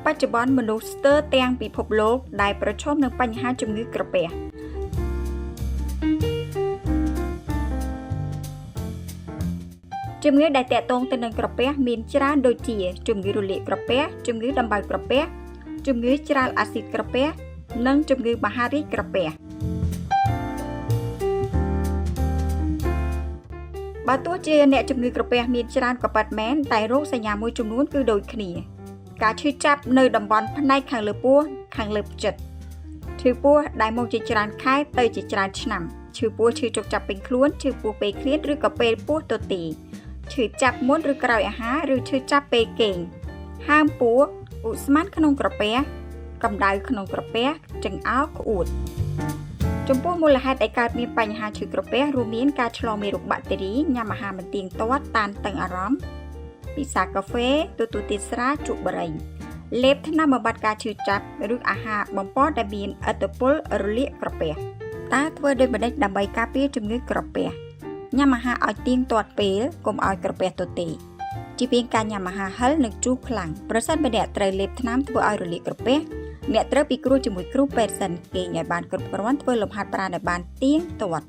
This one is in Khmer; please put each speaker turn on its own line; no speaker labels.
បច្ចុប្បន្នមនុស្សស្ទើរទាំងពិភពលោកដែលប្រឈមនឹងបញ្ហាជំងឺក្រពះជំងឺដែលទាក់ទងទៅនឹងក្រពះមានច្រើនដូចជាជំងឺរលាកក្រពះជំងឺដំបៅក្រពះជំងឺច្រាលអាស៊ីតក្រពះនិងជំងឺមហារីកក្រពះបើទោះជាអ្នកជំងឺក្រពះមានច្រើនក៏ពិតមែនតែរោគសញ្ញាមួយចំនួនគឺដូចគ្នាការឈឺចាប់នៅតំបន់ផ្នែកខាងលើពោះខាងលើផ្ចិតឈឺពោះដែលមកជាច្រើនខែទៅជាច្រើនឆ្នាំឈឺពោះឈឺជក់ចាប់ពេញខ្លួនឈឺពោះពេលឃ្លានឬក៏ពេលពោះទទីឈឺចាប់មុនឬក្រោយអាហារឬឈឺចាប់ពេលគេងហើមពោះឧស្ម័នក្នុងក្រពះកម្ដៅក្នុងក្រពះចង្អោរក្អួតចំពោះមូលហេតុដែលកើតមានបញ្ហាឈឺក្រពះរួមមានការឆ្លងមេរោគបាក់តេរីញ៉ាំអាហារមិនទៀងទាត់តានតឹងអារម្មណ៍ពិសាកាហ្វេទទួលទានស្រាជក់បារីលេបថ្នាំបំបាត់ការឈឺចាប់ឬអាហារបំពន់ដែលមានឥទ្ធិពលរលាកក្រពះតើធ្វើដូចម្តេចដើម្បីការពារជំងឺក្រពះញ៉ាំអាហារឲ្យទៀងទាត់ពេលកុំឲ្យក្រពះទទេជាពីការញ៉ាំអាហារហឹរនិងជូរខ្លាំងប្រសិនបើអ្នកត្រូវលេបថ្នាំធ្វើឲ្យរលាកក្រពះអ្នកត្រូវពិគ្រោះជាមួយគ្រូពេទ្យសិនគេងឲ្យបានគ្រប់គ្រាន់ធ្វើលំហាត់ប្រាណឲ្យបានទៀងទាត់